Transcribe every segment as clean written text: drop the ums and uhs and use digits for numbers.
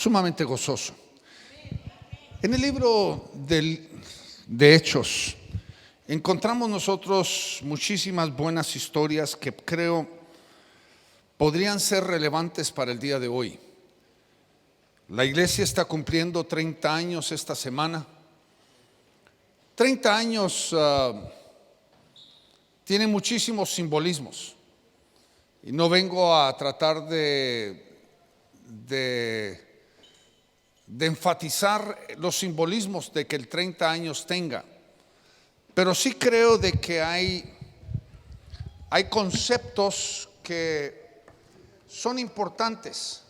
sumamente gozoso. En el libro de Hechos encontramos nosotros muchísimas buenas historias que creo podrían ser relevantes para el día de hoy. La iglesia está cumpliendo 30 años esta semana. 30 años tiene muchísimos simbolismos. Y no vengo a tratar de enfatizar los simbolismos de que el 30 años tenga, pero sí creo de que hay conceptos que son importantes,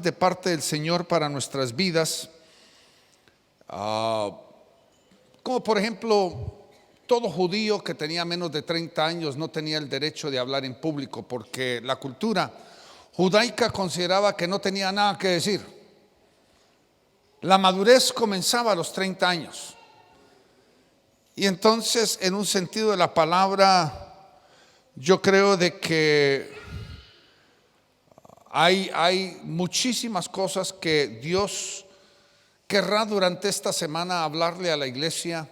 de parte del Señor para nuestras vidas, como por ejemplo, todo judío que tenía menos de 30 años no tenía el derecho de hablar en público, porque la cultura judaica consideraba que no tenía nada que decir. La madurez comenzaba a los 30 años. Y entonces, en un sentido de la palabra, yo creo de que hay muchísimas cosas que Dios querrá durante esta semana hablarle a la iglesia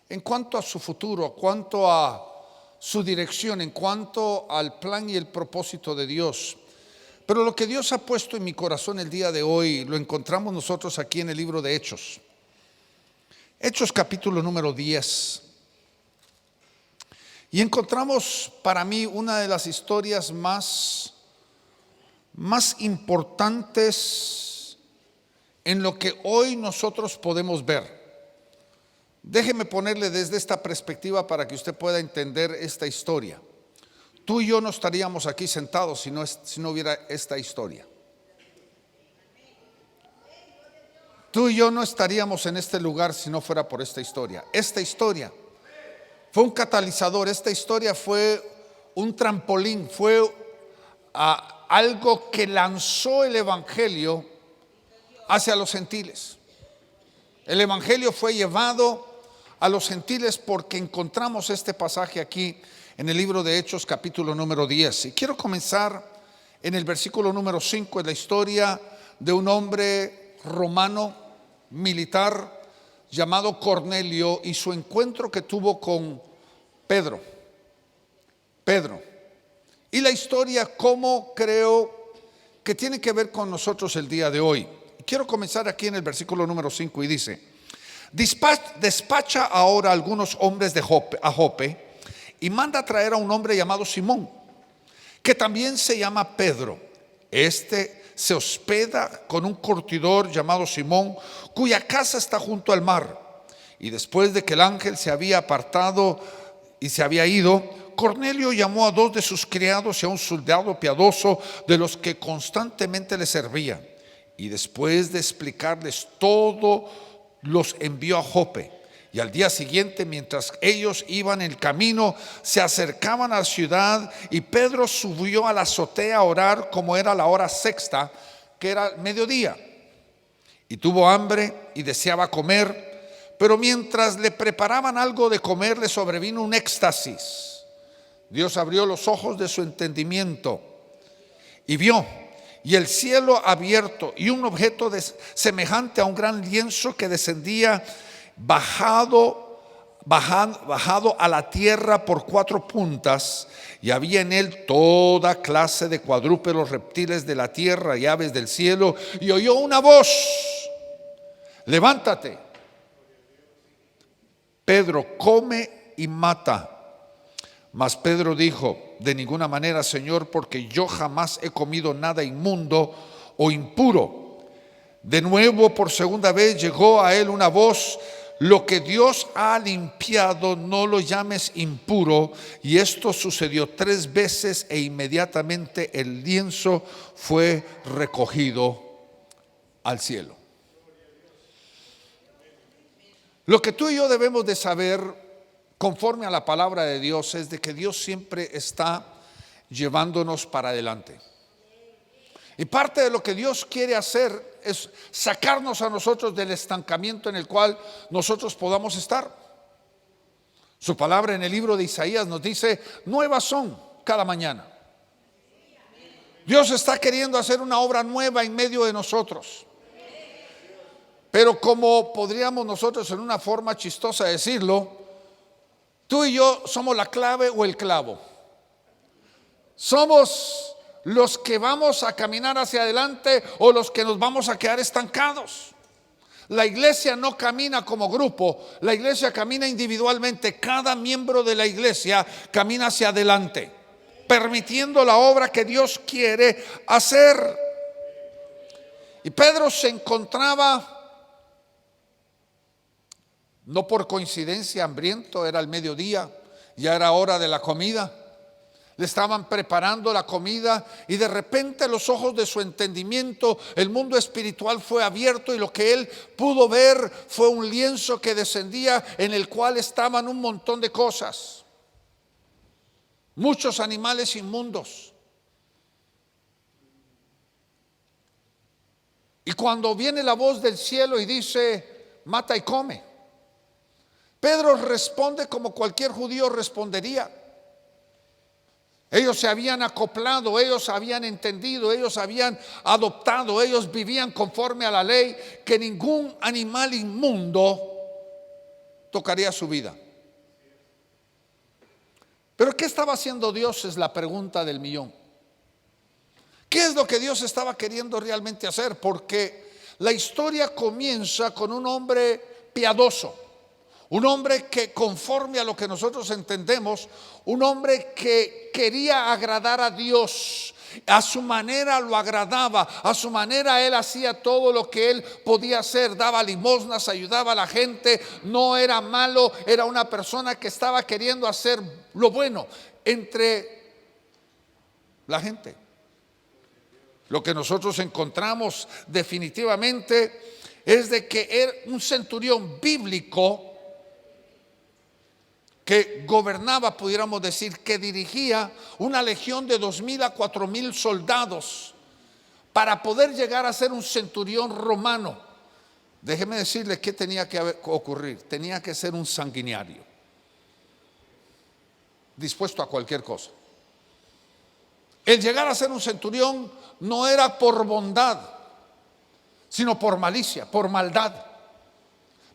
en cuanto a su futuro, en cuanto a su dirección, en cuanto al plan y el propósito de Dios. Pero lo que Dios ha puesto en mi corazón el día de hoy lo encontramos nosotros aquí en el libro de Hechos. Hechos capítulo número 10. Y encontramos para mí una de las historias más importantes en lo que hoy nosotros podemos ver. Déjeme ponerle desde esta perspectiva para que usted pueda entender esta historia. Tú y yo no estaríamos aquí sentados si no hubiera esta historia. Tú y yo no estaríamos en este lugar si no fuera por esta historia. Esta historia fue un catalizador, esta historia fue un trampolín, fue algo que lanzó el evangelio hacia los gentiles. El evangelio fue llevado a los gentiles porque encontramos este pasaje aquí en el libro de Hechos capítulo número 10. Y quiero comenzar en el versículo número 5, en la historia de un hombre romano militar llamado Cornelio y su encuentro que tuvo con Pedro. Y la historia como creo que tiene que ver con nosotros el día de hoy. Quiero comenzar aquí en el versículo número 5 y dice: despacha ahora a algunos hombres a Jope y manda a traer a un hombre llamado Simón, que también se llama Pedro. Este se hospeda con un curtidor llamado Simón, cuya casa está junto al mar. Y después de que el ángel se había apartado y se había ido, Cornelio llamó a 2 de sus criados y a un soldado piadoso de los que constantemente le servía. Y después de explicarles todo, los envió a Jope. Y al día siguiente, mientras ellos iban en el camino, se acercaban a la ciudad, y Pedro subió a la azotea a orar, como era la hora sexta, que era mediodía. Y tuvo hambre y deseaba comer, pero mientras le preparaban algo de comer, le sobrevino un éxtasis. Dios abrió los ojos de su entendimiento y vio, y el cielo abierto, y un objeto semejante a un gran lienzo que descendía bajado a la tierra por 4 puntas, y había en él toda clase de cuadrúpedos, reptiles de la tierra y aves del cielo. Y oyó una voz: levántate, Pedro, come y mata. Mas Pedro dijo: de ninguna manera, Señor, porque yo jamás he comido nada inmundo o impuro. De nuevo, por segunda vez, llegó a él una voz: lo que Dios ha limpiado, no lo llames impuro. Y esto sucedió 3 veces, e inmediatamente el lienzo fue recogido al cielo. Lo que tú y yo debemos de saber, conforme a la palabra de Dios, es de que Dios siempre está llevándonos para adelante. Y parte de lo que Dios quiere hacer es sacarnos a nosotros del estancamiento en el cual nosotros podamos estar. Su palabra en el libro de Isaías nos dice: nuevas son cada mañana. Dios está queriendo hacer una obra nueva en medio de nosotros. Pero como podríamos nosotros en una forma chistosa decirlo, tú y yo somos la clave o el clavo. Somos los que vamos a caminar hacia adelante o los que nos vamos a quedar estancados. La iglesia no camina como grupo, la iglesia camina individualmente. Cada miembro de la iglesia camina hacia adelante, permitiendo la obra que Dios quiere hacer. Y Pedro se encontraba, no por coincidencia, hambriento. Era el mediodía, ya era hora de la comida. Le estaban preparando la comida y de repente los ojos de su entendimiento, el mundo espiritual fue abierto y lo que él pudo ver fue un lienzo que descendía en el cual estaban un montón de cosas. Muchos animales inmundos. Y cuando viene la voz del cielo y dice: mata y come, Pedro responde como cualquier judío respondería. Ellos se habían acoplado, ellos habían entendido, ellos habían adoptado, ellos vivían conforme a la ley, que ningún animal inmundo tocaría su vida. Pero ¿qué estaba haciendo Dios? Es la pregunta del millón. ¿Qué es lo que Dios estaba queriendo realmente hacer? Porque la historia comienza con un hombre piadoso, un hombre que, conforme a lo que nosotros entendemos, un hombre que quería agradar a Dios. A su manera lo agradaba, a su manera él hacía todo lo que él podía hacer, daba limosnas, ayudaba a la gente, no era malo, era una persona que estaba queriendo hacer lo bueno entre la gente. Lo que nosotros encontramos definitivamente es de que era un centurión bíblico que gobernaba, pudiéramos decir, que dirigía una legión de 2,000 a 4,000 soldados para poder llegar a ser un centurión romano. Déjeme decirle qué tenía que ocurrir. Tenía que ser un sanguinario, dispuesto a cualquier cosa. El llegar a ser un centurión no era por bondad, sino por malicia, por maldad.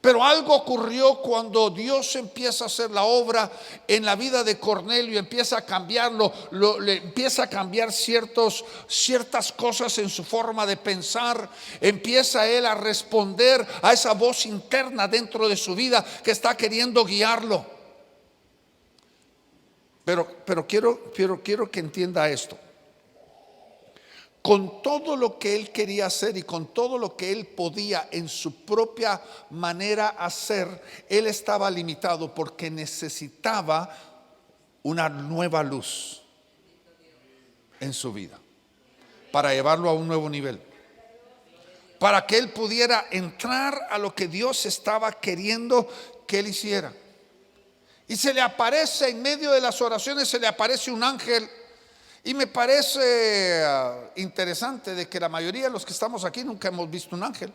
Pero algo ocurrió cuando Dios empieza a hacer la obra en la vida de Cornelio, empieza a cambiarlo, le empieza a cambiar ciertas cosas en su forma de pensar, empieza él a responder a esa voz interna dentro de su vida que está queriendo guiarlo. Pero quiero que entienda esto. Con todo lo que él quería hacer y con todo lo que él podía en su propia manera hacer, él estaba limitado porque necesitaba una nueva luz en su vida para llevarlo a un nuevo nivel, para que él pudiera entrar a lo que Dios estaba queriendo que él hiciera. Y se le aparece en medio de las oraciones, se le aparece un ángel. Y me parece interesante de que la mayoría de los que estamos aquí nunca hemos visto un ángel,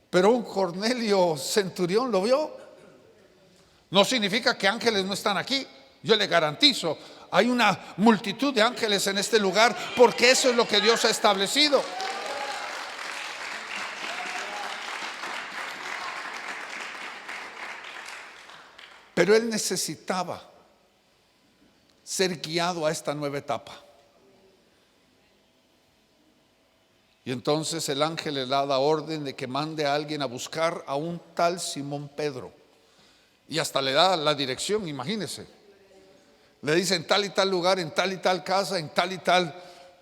pero un Cornelio centurión lo vio. No significa que ángeles no están aquí. Yo le garantizo, hay una multitud de ángeles en este lugar, porque eso es lo que Dios ha establecido. Pero él necesitaba ser guiado a esta nueva etapa. Y entonces el ángel le da orden de que mande a alguien a buscar a un tal Simón Pedro. Y hasta le da la dirección, imagínese. Le dice: en tal y tal lugar, en tal y tal casa, en tal y tal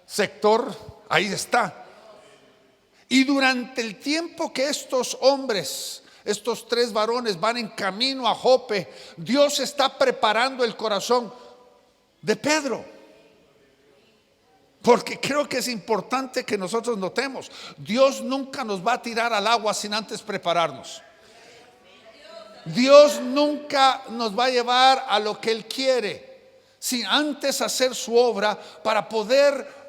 sector, ahí está. Y durante el tiempo que estos hombres, estos 3 varones van en camino a Jope, Dios está preparando el corazón de Pedro, porque creo que es importante que nosotros notemos: Dios nunca nos va a tirar al agua sin antes prepararnos. Dios nunca nos va a llevar a lo que Él quiere sin antes hacer su obra, para poder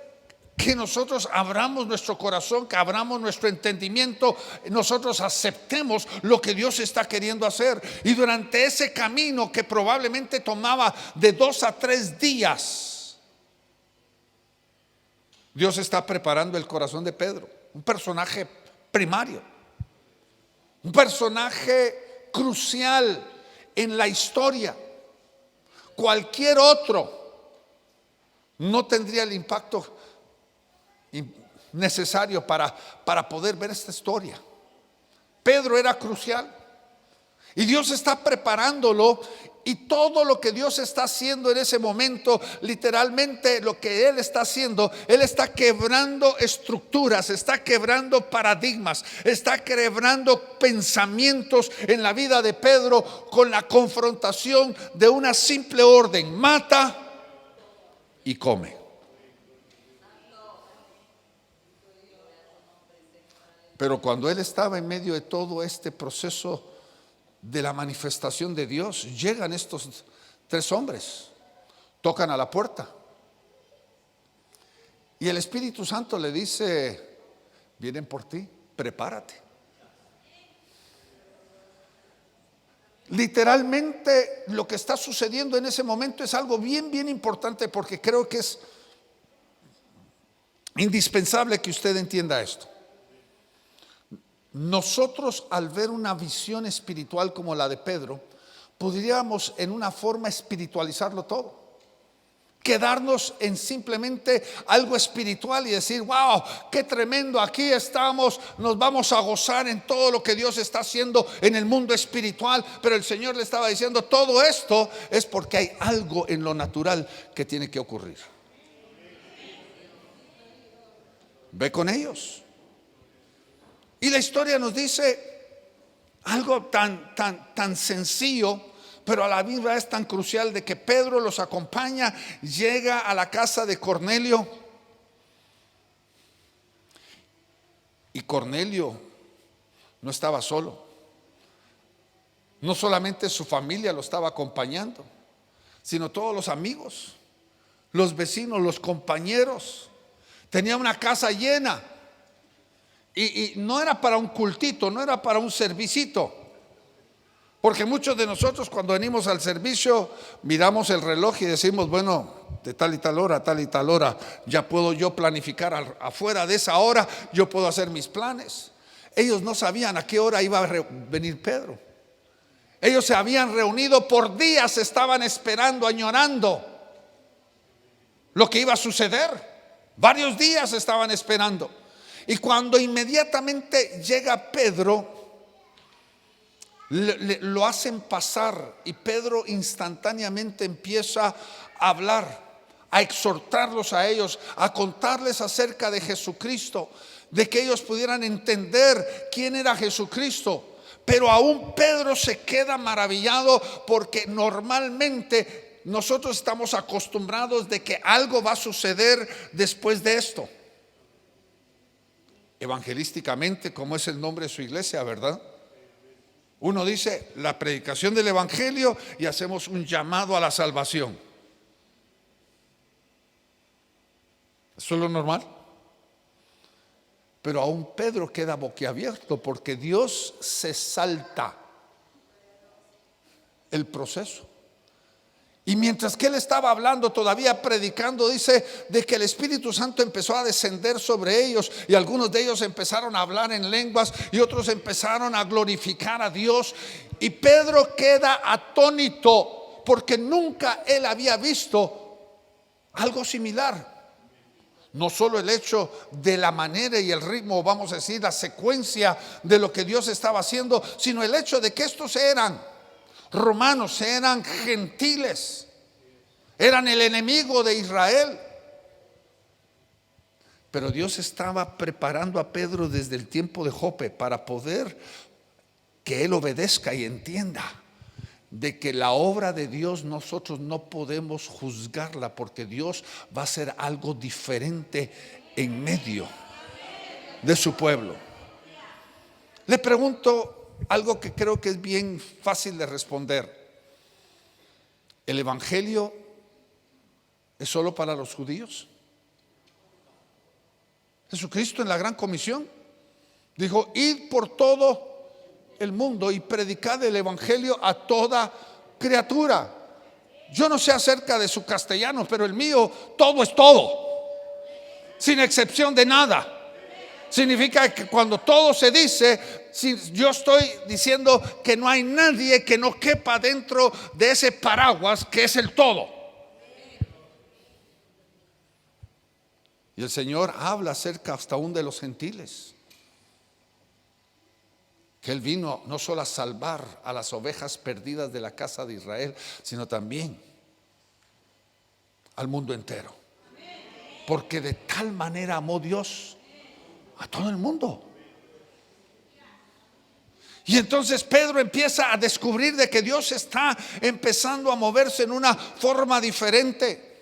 que nosotros abramos nuestro corazón, que abramos nuestro entendimiento, nosotros aceptemos lo que Dios está queriendo hacer. Y durante ese camino, que probablemente tomaba de 2 a 3 días, Dios está preparando el corazón de Pedro, un personaje primario, un personaje crucial en la historia. Cualquier otro no tendría el impacto necesario para poder ver esta historia. Pedro era crucial y Dios está preparándolo, y todo lo que Dios está haciendo en ese momento, literalmente lo que Él está haciendo, Él está quebrando estructuras, está quebrando paradigmas, está quebrando pensamientos en la vida de Pedro con la confrontación de una simple orden: mata y come. Pero cuando él estaba en medio de todo este proceso de la manifestación de Dios, llegan estos 3 hombres, tocan a la puerta y el Espíritu Santo le dice: vienen por ti, prepárate. Literalmente lo que está sucediendo en ese momento es algo bien importante, porque creo que es indispensable que usted entienda esto. Nosotros, al ver una visión espiritual como la de Pedro, podríamos en una forma espiritualizarlo todo, quedarnos en simplemente algo espiritual y decir: wow, qué tremendo, aquí estamos, nos vamos a gozar en todo lo que Dios está haciendo en el mundo espiritual. Pero el Señor le estaba diciendo: todo esto es porque hay algo en lo natural que tiene que ocurrir. Ve con ellos. Y la historia nos dice algo tan sencillo, pero a la misma vez tan crucial, de que Pedro los acompaña, llega a la casa de Cornelio. Y Cornelio no estaba solo. No solamente su familia lo estaba acompañando, sino todos los amigos, los vecinos, los compañeros. Tenía una casa llena. Y no era para un cultito, no era para un servicito. Porque muchos de nosotros, cuando venimos al servicio, miramos el reloj y decimos: bueno, de tal y tal hora a tal y tal hora ya puedo yo planificar, afuera de esa hora yo puedo hacer mis planes. Ellos no sabían a qué hora iba a venir Pedro. Ellos se habían reunido por días, estaban esperando, añorando lo que iba a suceder. Varios días estaban esperando. Y cuando inmediatamente llega Pedro, lo hacen pasar, y Pedro instantáneamente empieza a hablar, a exhortarlos a ellos, a contarles acerca de Jesucristo, de que ellos pudieran entender quién era Jesucristo. Pero aún Pedro se queda maravillado, porque normalmente nosotros estamos acostumbrados de que algo va a suceder después de esto. Evangelísticamente, como es el nombre de su iglesia, ¿verdad? Uno dice la predicación del evangelio y hacemos un llamado a la salvación. Eso es lo normal. Pero aún Pedro queda boquiabierto, porque Dios se salta el proceso. Y mientras que él estaba hablando, todavía predicando, dice de que el Espíritu Santo empezó a descender sobre ellos, y algunos de ellos empezaron a hablar en lenguas y otros empezaron a glorificar a Dios. Y Pedro queda atónito, porque nunca él había visto algo similar. No solo el hecho de la manera y el ritmo, vamos a decir, la secuencia de lo que Dios estaba haciendo, sino el hecho de que estos eran romanos, eran gentiles, eran el enemigo de Israel. Pero Dios estaba preparando a Pedro desde el tiempo de Jope para poder que él obedezca y entienda de que la obra de Dios nosotros no podemos juzgarla, porque Dios va a hacer algo diferente en medio de su pueblo. Le pregunto algo que creo que es bien fácil de responder. ¿El evangelio es solo para los judíos? Jesucristo en la gran comisión dijo: id por todo el mundo y predicad el evangelio a toda criatura. Yo no sé acerca de su castellano, pero el mío todo es todo. sin excepción de nada. Significa que cuando todo se dice, si yo estoy diciendo que no hay nadie que no quepa dentro de ese paraguas que es el todo. Y el Señor habla acerca hasta aún de los gentiles, que Él vino no solo a salvar a las ovejas perdidas de la casa de Israel, sino también al mundo entero. Porque de tal manera amó Dios a todo el mundo. Y entonces Pedro empieza a descubrir de que Dios está empezando a moverse en una forma diferente.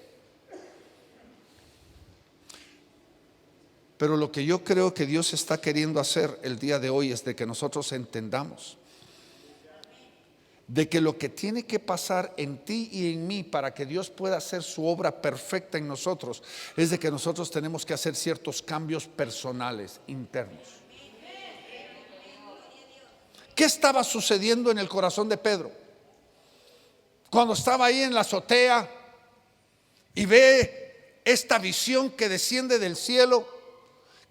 Pero lo que yo creo que Dios está queriendo hacer el día de hoy es de que nosotros entendamos de que lo que tiene que pasar en ti y en mí para que Dios pueda hacer su obra perfecta en nosotros es de que nosotros tenemos que hacer ciertos cambios personales, internos. ¿Qué estaba sucediendo en el corazón de Pedro? Cuando estaba ahí en la azotea y ve esta visión que desciende del cielo,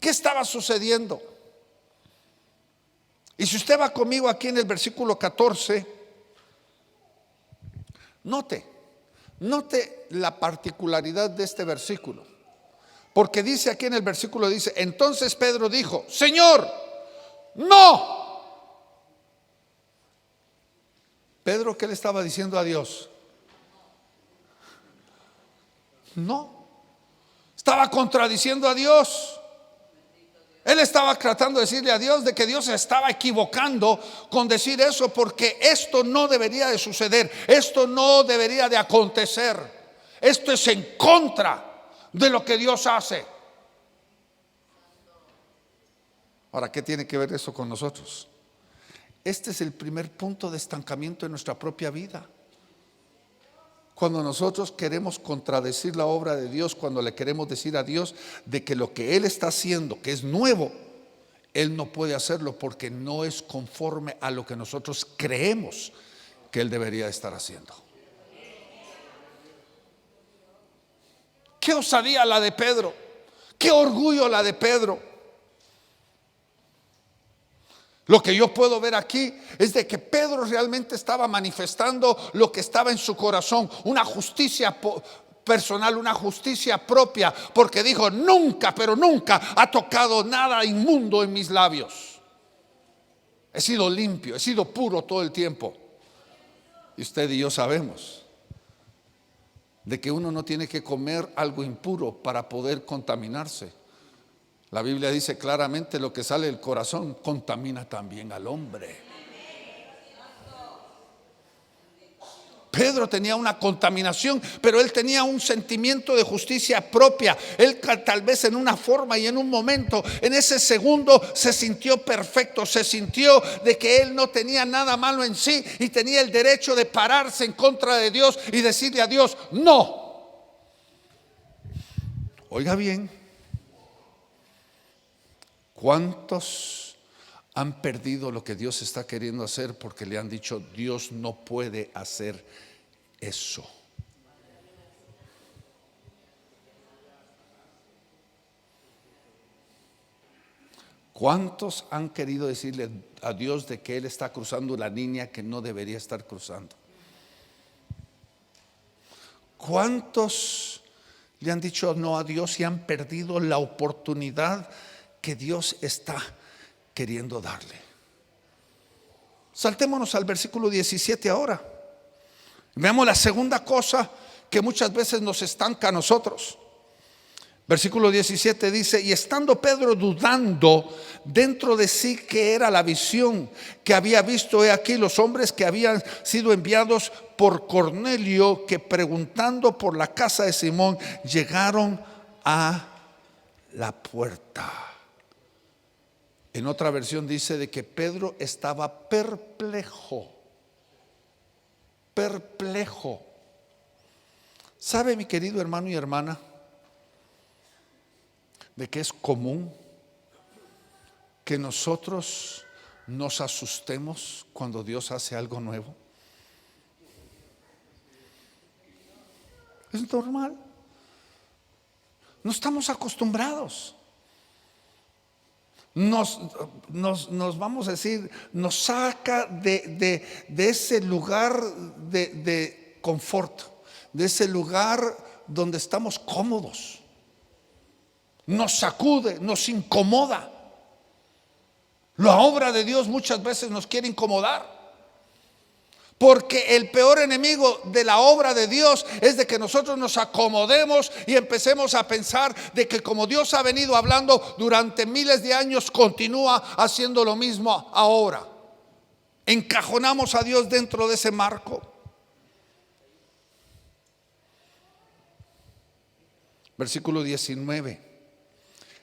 ¿qué estaba sucediendo? Y si usted va conmigo aquí en el versículo 14, note la particularidad de este versículo. Porque dice aquí en el versículo, dice, entonces Pedro dijo, Señor, no. Pedro, ¿qué le estaba diciendo a Dios? No. Estaba contradiciendo a Dios. Él estaba tratando de decirle a Dios de que Dios se estaba equivocando con decir eso, porque esto no debería de suceder, esto no debería de acontecer, esto es en contra de lo que Dios hace. Ahora, ¿qué tiene que ver eso con nosotros? Este es el primer punto de estancamiento en nuestra propia vida. Cuando nosotros queremos contradecir la obra de Dios, cuando le queremos decir a Dios de que lo que Él está haciendo, que es nuevo, Él no puede hacerlo porque no es conforme a lo que nosotros creemos que Él debería estar haciendo. Qué osadía la de Pedro, qué orgullo la de Pedro. Lo que yo puedo ver aquí es de que Pedro realmente estaba manifestando lo que estaba en su corazón, una justicia personal, una justicia propia, porque dijo, nunca, pero nunca ha tocado nada inmundo en mis labios. He sido limpio, he sido puro todo el tiempo. Y usted y yo sabemos de que uno no tiene que comer algo impuro para poder contaminarse. La Biblia dice claramente, lo que sale del corazón contamina también al hombre. Pedro tenía una contaminación, pero él tenía un sentimiento de justicia propia. Él tal vez en una forma y en un momento, en ese segundo, se sintió perfecto, se sintió de que él no tenía nada malo en sí y tenía el derecho de pararse en contra de Dios y decirle a Dios, no. Oiga bien. ¿Cuántos han perdido lo que Dios está queriendo hacer porque le han dicho, Dios no puede hacer eso? ¿Cuántos han querido decirle a Dios de que Él está cruzando la línea que no debería estar cruzando? ¿Cuántos le han dicho no a Dios y han perdido la oportunidad que Dios está queriendo darle? Saltémonos al versículo 17 ahora. Veamos la segunda cosa que muchas veces nos estanca a nosotros. Versículo 17 dice, y estando Pedro dudando dentro de sí qué era la visión que había visto, he aquí los hombres que habían sido enviados por Cornelio, que preguntando por la casa de Simón, llegaron a la puerta. En otra versión dice de que Pedro estaba perplejo. Perplejo. ¿Sabe, mi querido hermano y hermana, de que es común que nosotros nos asustemos cuando Dios hace algo nuevo? Es normal. No estamos acostumbrados. Nos vamos a decir, nos saca de ese lugar de confort, de ese lugar donde estamos cómodos. Nos sacude, nos incomoda. La obra de Dios muchas veces nos quiere incomodar. Porque el peor enemigo de la obra de Dios es de que nosotros nos acomodemos y empecemos a pensar de que como Dios ha venido hablando durante miles de años, continúa haciendo lo mismo ahora. Encajonamos a Dios dentro de ese marco. Versículo 19.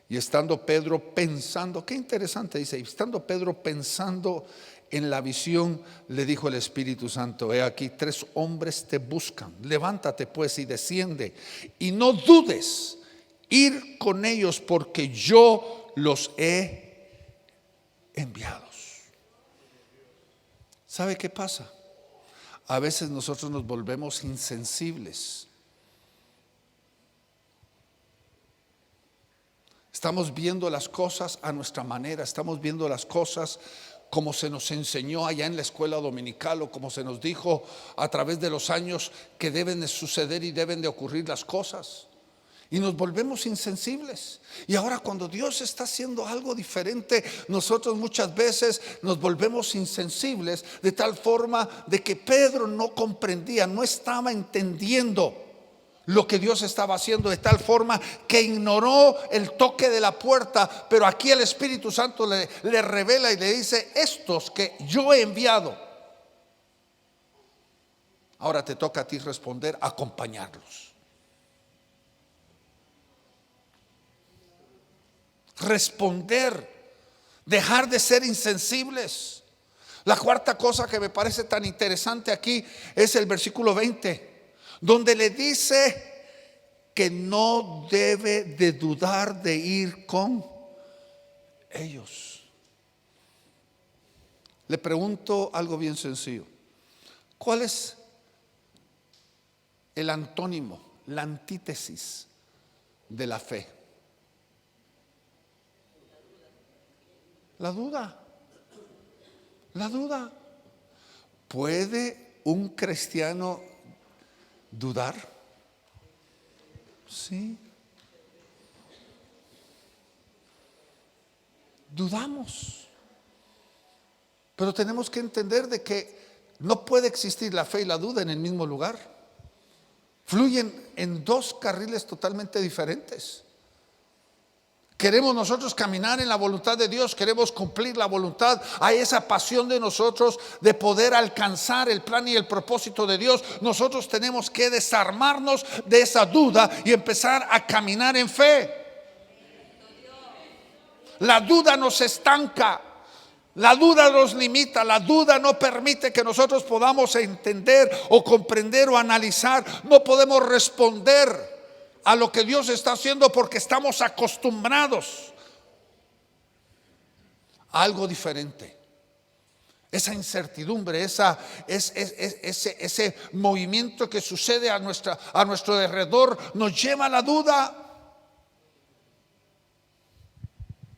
Y estando Pedro pensando, qué interesante dice, estando Pedro pensando en la visión, le dijo el Espíritu Santo: he aquí 3 hombres te buscan, levántate pues y desciende, y no dudes ir con ellos, porque yo los he enviado. ¿Sabe qué pasa? A veces nosotros nos volvemos insensibles. Estamos viendo las cosas a nuestra manera, estamos viendo las cosas como se nos enseñó allá en la escuela dominical, o como se nos dijo a través de los años que deben de suceder y deben de ocurrir las cosas. Y nos volvemos insensibles. Y ahora cuando Dios está haciendo algo diferente, nosotros muchas veces nos volvemos insensibles, de tal forma de que Pedro no comprendía, no estaba entendiendo lo que Dios estaba haciendo, de tal forma que ignoró el toque de la puerta. Pero aquí el Espíritu Santo le revela y le dice: estos que yo he enviado, ahora te toca a ti responder, acompañarlos. Responder, dejar de ser insensibles. La cuarta cosa que me parece tan interesante aquí es el versículo 20, donde le dice que no debe de dudar de ir con ellos. Le pregunto algo bien sencillo: ¿cuál es el antónimo, la antítesis de la fe? La duda. La duda. ¿Puede un cristiano dudar? Sí. Dudamos. Pero tenemos que entender de que no puede existir la fe y la duda en el mismo lugar. Fluyen en 2 carriles totalmente diferentes. Queremos nosotros caminar en la voluntad de Dios, queremos cumplir la voluntad. Hay esa pasión de nosotros de poder alcanzar el plan y el propósito de Dios. Nosotros tenemos que desarmarnos de esa duda y empezar a caminar en fe. La duda nos estanca, la duda nos limita, la duda no permite que nosotros podamos entender o comprender o analizar. No podemos responder a lo que Dios está haciendo porque estamos acostumbrados a algo diferente. Esa incertidumbre, ese movimiento que sucede a nuestro alrededor nos lleva a la duda.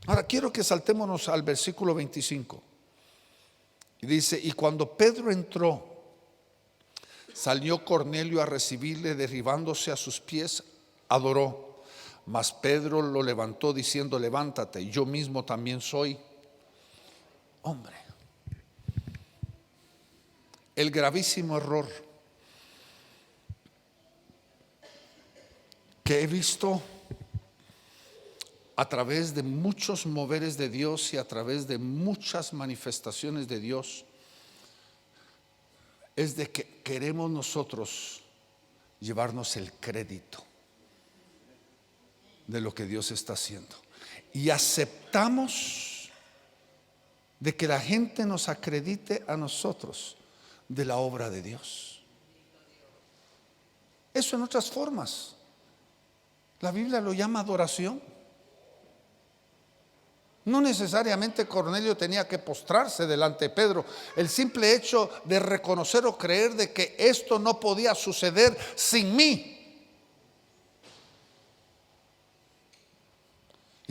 Ahora quiero que saltémonos al versículo 25. Y dice: y cuando Pedro entró, salió Cornelio a recibirle, derribándose a sus pies, adoró. Mas Pedro lo levantó diciendo: levántate, yo mismo también soy hombre. El gravísimo error que he visto a través de muchos moveres de Dios y a través de muchas manifestaciones de Dios es de que queremos nosotros llevarnos el crédito de lo que Dios está haciendo, y aceptamos de que la gente nos acredite a nosotros de la obra de Dios. Eso en otras formas la Biblia lo llama adoración. No necesariamente Cornelio tenía que postrarse delante de Pedro. El simple hecho de reconocer o creer de que esto no podía suceder sin mí,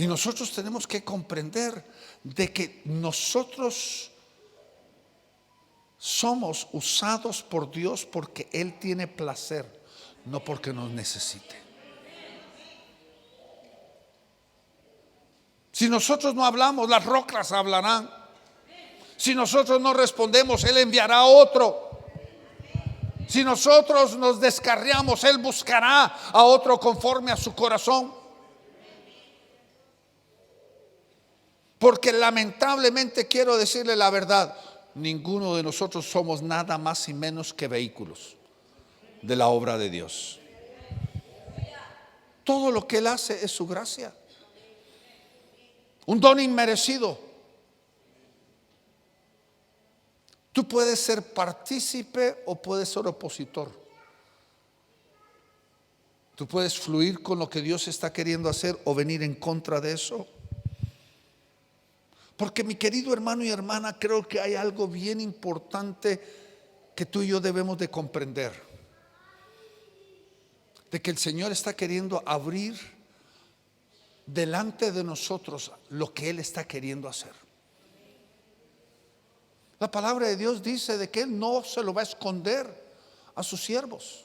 Y nosotros tenemos que comprender de que nosotros somos usados por Dios porque Él tiene placer, no porque nos necesite. Si nosotros no hablamos, las rocas hablarán. Si nosotros no respondemos, Él enviará a otro. Si nosotros nos descarriamos, Él buscará a otro conforme a su corazón. Porque lamentablemente, quiero decirle la verdad, ninguno de nosotros somos nada más y menos que vehículos de la obra de Dios. Todo lo que Él hace es su gracia, un don inmerecido. Tú puedes ser partícipe o puedes ser opositor. Tú puedes fluir con lo que Dios está queriendo hacer o venir en contra de eso. Porque mi querido hermano y hermana, creo que hay algo bien importante que tú y yo debemos de comprender. De que el Señor está queriendo abrir delante de nosotros lo que Él está queriendo hacer. La palabra de Dios dice de que Él no se lo va a esconder a sus siervos.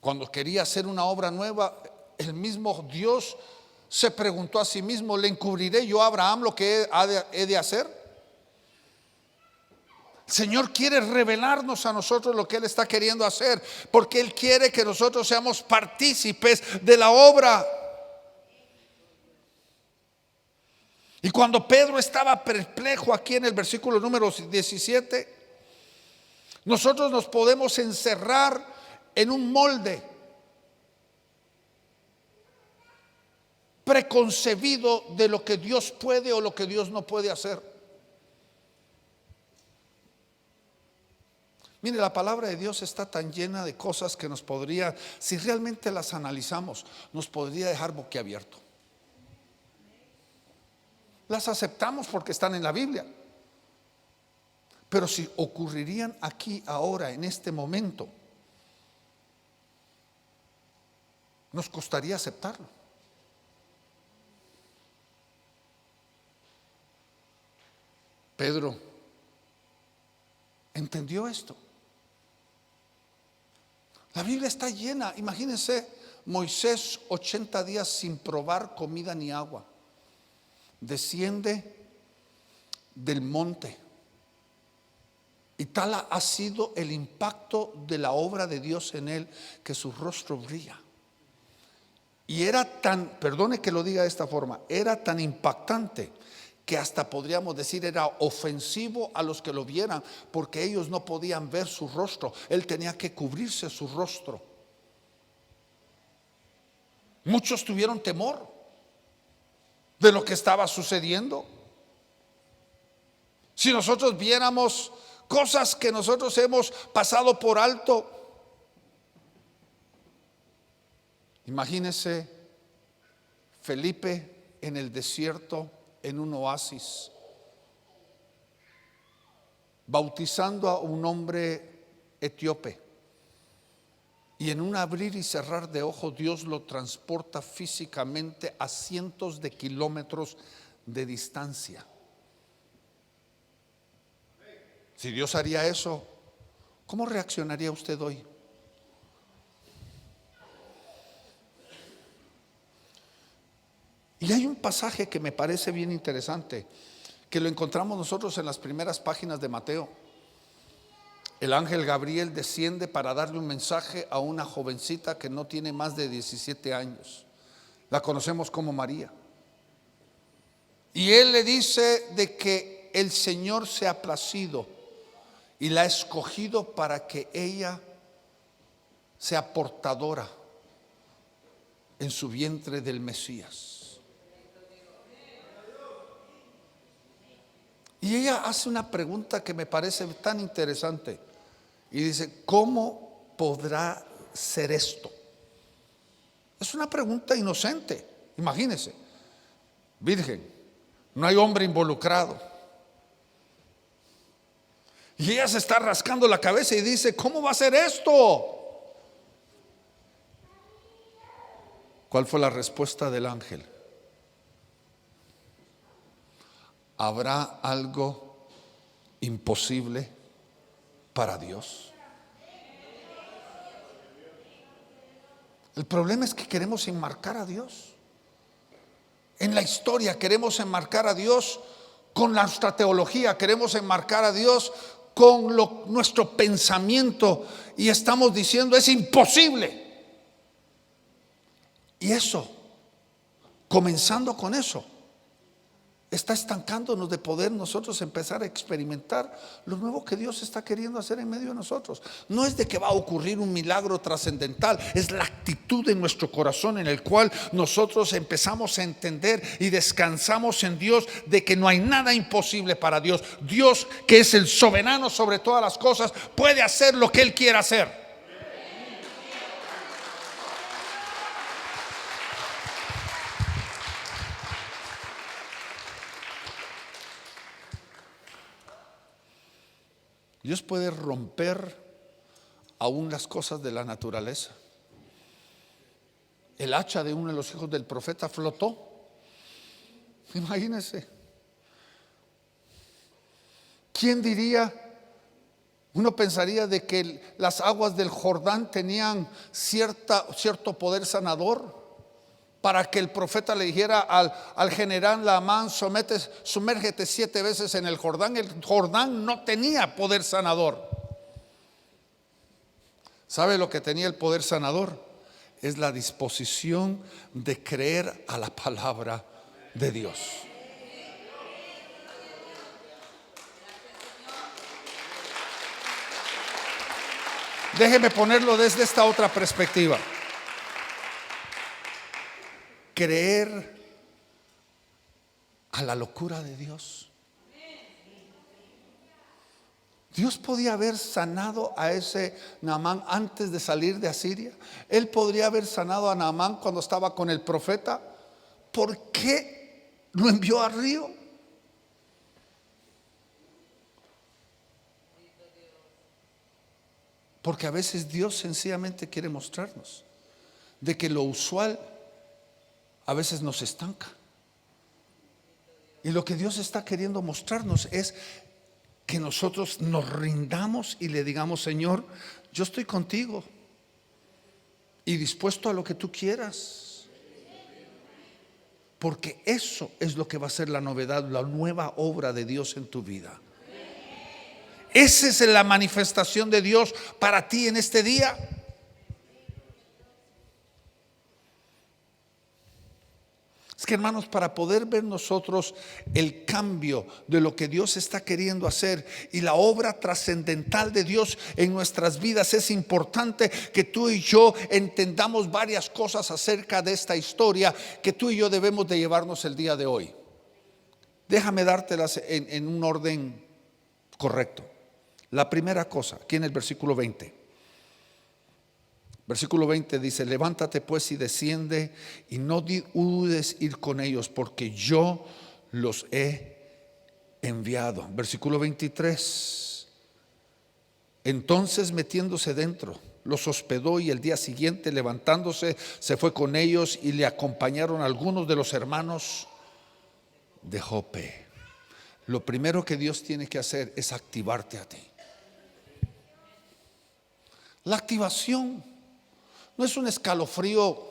Cuando quería hacer una obra nueva, el mismo Dios se preguntó a sí mismo: ¿le encubriré yo a Abraham lo que he de hacer? El Señor quiere revelarnos a nosotros lo que Él está queriendo hacer, porque Él quiere que nosotros seamos partícipes de la obra. Y cuando Pedro estaba perplejo aquí en el versículo número 17, nosotros nos podemos encerrar en un molde preconcebido de lo que Dios puede o lo que Dios no puede hacer. Mire, la palabra de Dios está tan llena de cosas que nos podría, si realmente las analizamos, nos podría dejar boquiabierto. Las aceptamos porque están en la Biblia, pero si ocurrirían aquí, ahora, en este momento, nos costaría aceptarlo. Pedro entendió esto. La Biblia está llena. Imagínense, Moisés 80 días sin probar comida ni agua. Desciende del monte. Y tal ha sido el impacto de la obra de Dios en él, que su rostro brilla. Y era tan, perdone que lo diga de esta forma, era tan impactante que hasta podríamos decir era ofensivo a los que lo vieran, porque ellos no podían ver su rostro. Él tenía que cubrirse su rostro. Muchos tuvieron temor de lo que estaba sucediendo. Si nosotros viéramos cosas que nosotros hemos pasado por alto, imagínese Felipe en el desierto, en un oasis, bautizando a un hombre etíope, y en un abrir y cerrar de ojos Dios lo transporta físicamente a cientos de kilómetros de distancia. Si Dios haría eso, ¿cómo reaccionaría usted hoy? Y hay un pasaje que me parece bien interesante, que lo encontramos nosotros en las primeras páginas de Mateo. El ángel Gabriel desciende para darle un mensaje a una jovencita que no tiene más de 17 años. La conocemos como María. Y él le dice de que el Señor se ha placido y la ha escogido para que ella sea portadora en su vientre del Mesías. Y ella hace una pregunta que me parece tan interesante. Y dice: ¿cómo podrá ser esto? Es una pregunta inocente. Imagínense, virgen, no hay hombre involucrado. Y ella se está rascando la cabeza y dice: ¿cómo va a ser esto? ¿Cuál fue la respuesta del ángel? ¿Habrá algo imposible para Dios? El problema es que queremos enmarcar a Dios. En la historia queremos enmarcar a Dios con nuestra teología, queremos enmarcar a Dios con nuestro pensamiento y estamos diciendo es imposible. Y eso, comenzando con eso, está estancándonos de poder nosotros empezar a experimentar lo nuevo que Dios está queriendo hacer en medio de nosotros. No es de que va a ocurrir un milagro trascendental, es la actitud de nuestro corazón en el cual nosotros empezamos a entender y descansamos en Dios de que no hay nada imposible para Dios. Dios, que es el soberano sobre todas las cosas, puede hacer lo que Él quiera hacer. Dios puede romper aún las cosas de la naturaleza. El hacha de uno de los hijos del profeta flotó. Imagínense. ¿Quién diría? Uno pensaría de que las aguas del Jordán tenían cierto poder sanador, para que el profeta le dijera al general Naamán, sumérgete 7 veces en el Jordán. El Jordán no tenía poder sanador. ¿Sabe lo que tenía el poder sanador? Es la disposición de creer a la palabra de Dios. Déjeme ponerlo desde esta otra perspectiva. Creer a la locura de Dios. Dios podía haber sanado a ese Naamán antes de salir de Asiria. Él podría haber sanado a Naamán cuando estaba con el profeta. ¿Por qué lo envió al río? Porque a veces Dios sencillamente quiere mostrarnos de que lo usual a veces nos estanca. Y lo que Dios está queriendo mostrarnos es que nosotros nos rindamos y le digamos: Señor, yo estoy contigo y dispuesto a lo que tú quieras. Porque eso es lo que va a ser la novedad, la nueva obra de Dios en tu vida. Esa es la manifestación de Dios para ti en este día. Es que, hermanos, para poder ver nosotros el cambio de lo que Dios está queriendo hacer y la obra trascendental de Dios en nuestras vidas, es importante que tú y yo entendamos varias cosas acerca de esta historia que tú y yo debemos de llevarnos el día de hoy. Déjame dártelas en un orden correcto. La primera cosa, aquí en el versículo 20. Versículo 20 dice: levántate pues y desciende y no dudes ir con ellos, porque yo los he enviado. Versículo 23. Entonces, metiéndose dentro, los hospedó, y el día siguiente, levantándose, se fue con ellos, y le acompañaron algunos de los hermanos de Jope. Lo primero que Dios tiene que hacer es activarte a ti. La activación no es un escalofrío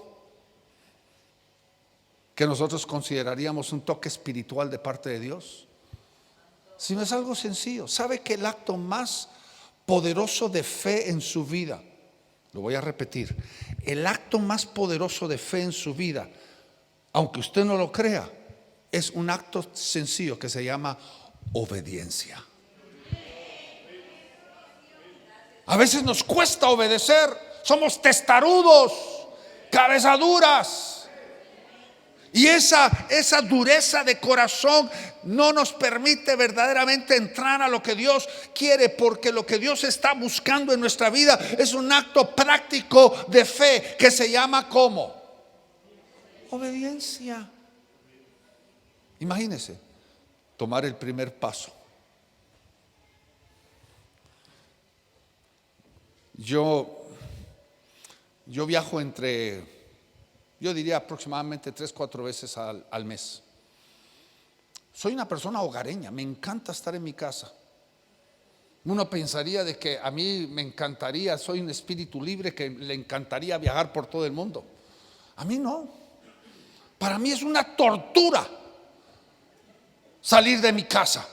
que nosotros consideraríamos un toque espiritual de parte de Dios, sino es algo sencillo. ¿Sabe que el acto más poderoso de fe en su vida, lo voy a repetir, el acto más poderoso de fe en su vida, aunque usted no lo crea, es un acto sencillo que se llama obediencia? A veces nos cuesta obedecer, somos testarudos, cabezaduras, y esa dureza de corazón no nos permite verdaderamente entrar a lo que Dios quiere, porque lo que Dios está buscando en nuestra vida es un acto práctico de fe que se llama ¿cómo? Obediencia. Imagínese tomar el primer paso. Yo viajo entre yo diría aproximadamente 3-4 veces al mes. Soy una persona hogareña, me encanta estar en mi casa. Uno pensaría de que a mí me encantaría, soy un espíritu libre que le encantaría viajar por todo el mundo. A mí no. Para mí es una tortura salir de mi casa.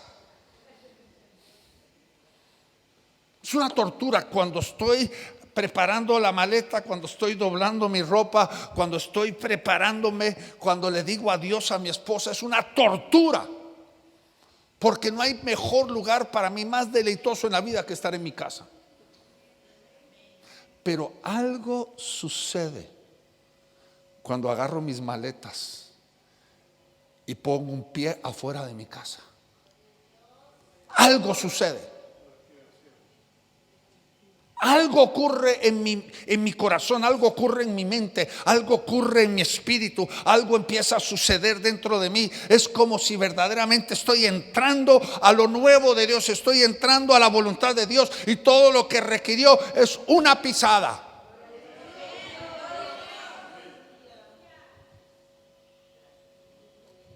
Es una tortura cuando estoy preparando la maleta, cuando estoy doblando mi ropa, cuando estoy preparándome, cuando le digo adiós a mi esposa. Es una tortura, porque no hay mejor lugar para mí más deleitoso en la vida que estar en mi casa. Pero algo sucede cuando agarro mis maletas y pongo un pie afuera de mi casa. Algo sucede. Algo ocurre en mi corazón, algo ocurre en mi mente, algo ocurre en mi espíritu, algo empieza a suceder dentro de mí. Es como si verdaderamente estoy entrando a lo nuevo de Dios, estoy entrando a la voluntad de Dios, y todo lo que requirió es una pisada.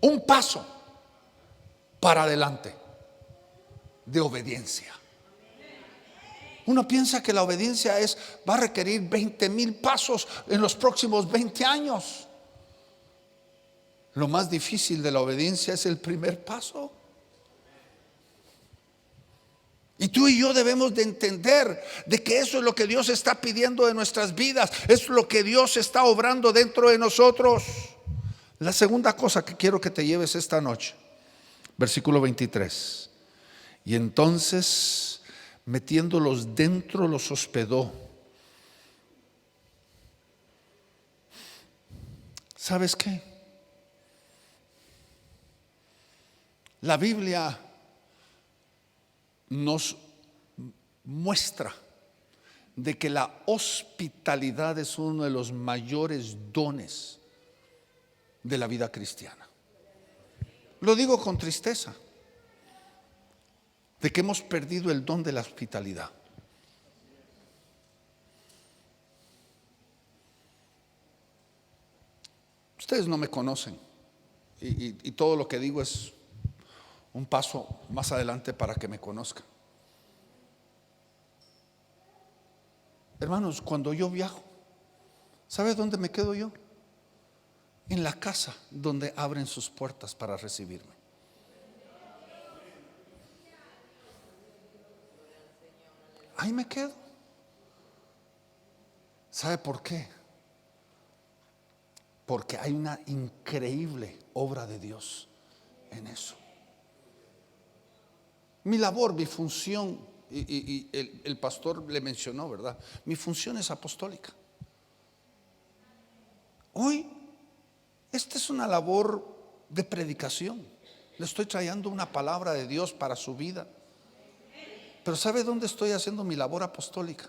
Un paso para adelante de obediencia. Uno piensa que la obediencia va a requerir 20,000 pasos en los próximos 20 años. Lo más difícil de la obediencia es el primer paso. Y tú y yo debemos de entender de que eso es lo que Dios está pidiendo de nuestras vidas. Es lo que Dios está obrando dentro de nosotros. La segunda cosa que quiero que te lleves esta noche, versículo 23. Y entonces, metiéndolos dentro, los hospedó. ¿Sabes qué? La Biblia nos muestra de que la hospitalidad es uno de los mayores dones de la vida cristiana. Lo digo con tristeza, de que hemos perdido el don de la hospitalidad. Ustedes no me conocen y todo lo que digo es un paso más adelante para que me conozcan. Hermanos, cuando yo viajo, ¿sabes dónde me quedo yo? En la casa donde abren sus puertas para recibirme. Ahí me quedo. ¿Sabe por qué? Porque hay una increíble obra de Dios en eso. Mi labor, mi función, y el pastor le mencionó, ¿verdad? Mi función es apostólica. Hoy, esta es una labor de predicación. Le estoy trayendo una palabra de Dios para su vida. Pero ¿sabe dónde estoy haciendo mi labor apostólica?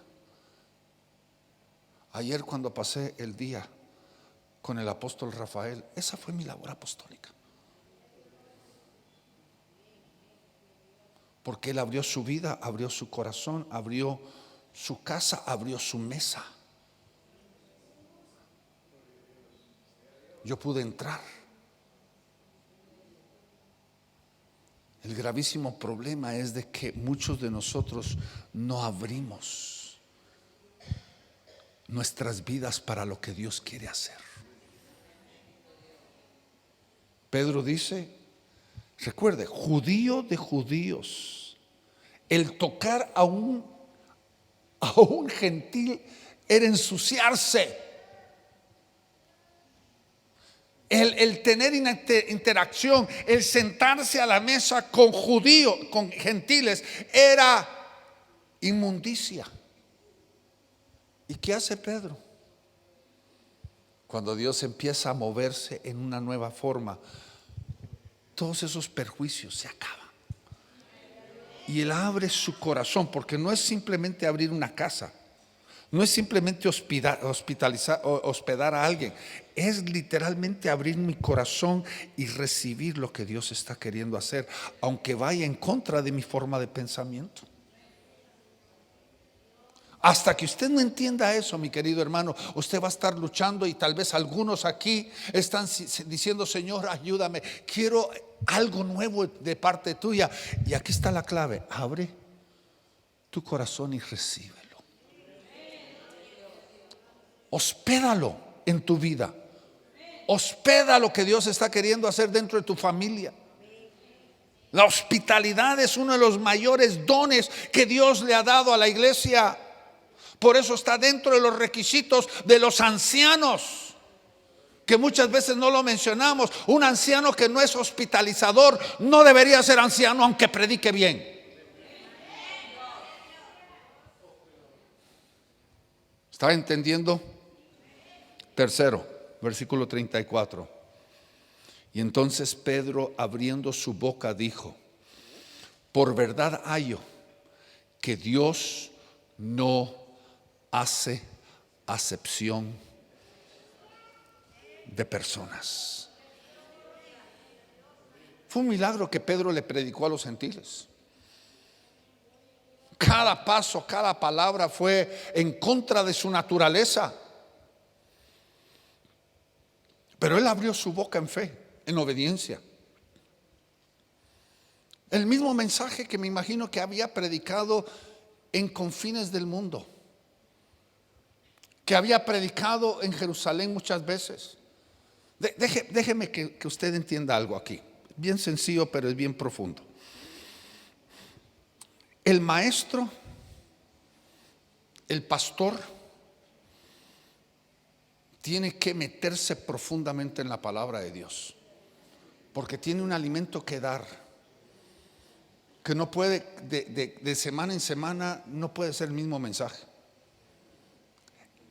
Ayer, cuando pasé el día con el apóstol Rafael, esa fue mi labor apostólica. Porque él abrió su vida, abrió su corazón, abrió su casa, abrió su mesa. Yo pude entrar. El gravísimo problema es de que muchos de nosotros no abrimos nuestras vidas para lo que Dios quiere hacer. Pedro dice, recuerde, judío de judíos, el tocar a un gentil era ensuciarse. El tener interacción, el sentarse a la mesa con judíos, con gentiles, era inmundicia. ¿Y qué hace Pedro? Cuando Dios empieza a moverse en una nueva forma, todos esos perjuicios se acaban. Y él abre su corazón, porque no es simplemente abrir una casa, no es simplemente hospedar a alguien, es literalmente abrir mi corazón y recibir lo que Dios está queriendo hacer, aunque vaya en contra de mi forma de pensamiento, Hasta que usted no entienda eso, mi querido hermano, usted va a estar luchando, y tal vez algunos aquí están diciendo: Señor, ayúdame, quiero algo nuevo de parte tuya. Y aquí está la clave: abre tu corazón y recíbelo. Hospédalo en tu vida. Hospeda lo que Dios está queriendo hacer dentro de tu familia. La hospitalidad es uno de los mayores dones que Dios le ha dado a la iglesia. Por eso está dentro de los requisitos de los ancianos, que muchas veces no lo mencionamos. Un anciano que no es hospitalizador no debería ser anciano aunque predique bien. ¿Está entendiendo? Tercero, versículo 34. Y entonces Pedro, abriendo su boca, dijo: por verdad hallo que Dios no hace acepción de personas. Fue un milagro que Pedro le predicó a los gentiles. Cada paso, cada palabra fue en contra de su naturaleza. Pero él abrió su boca en fe, en obediencia. El mismo mensaje que me imagino que había predicado en confines del mundo, que había predicado en Jerusalén muchas veces. Déjeme que usted entienda algo aquí. Bien sencillo, pero es bien profundo. El maestro, el pastor, tiene que meterse profundamente en la palabra de Dios, porque tiene un alimento que dar, que no puede, de semana en semana, no puede ser el mismo mensaje.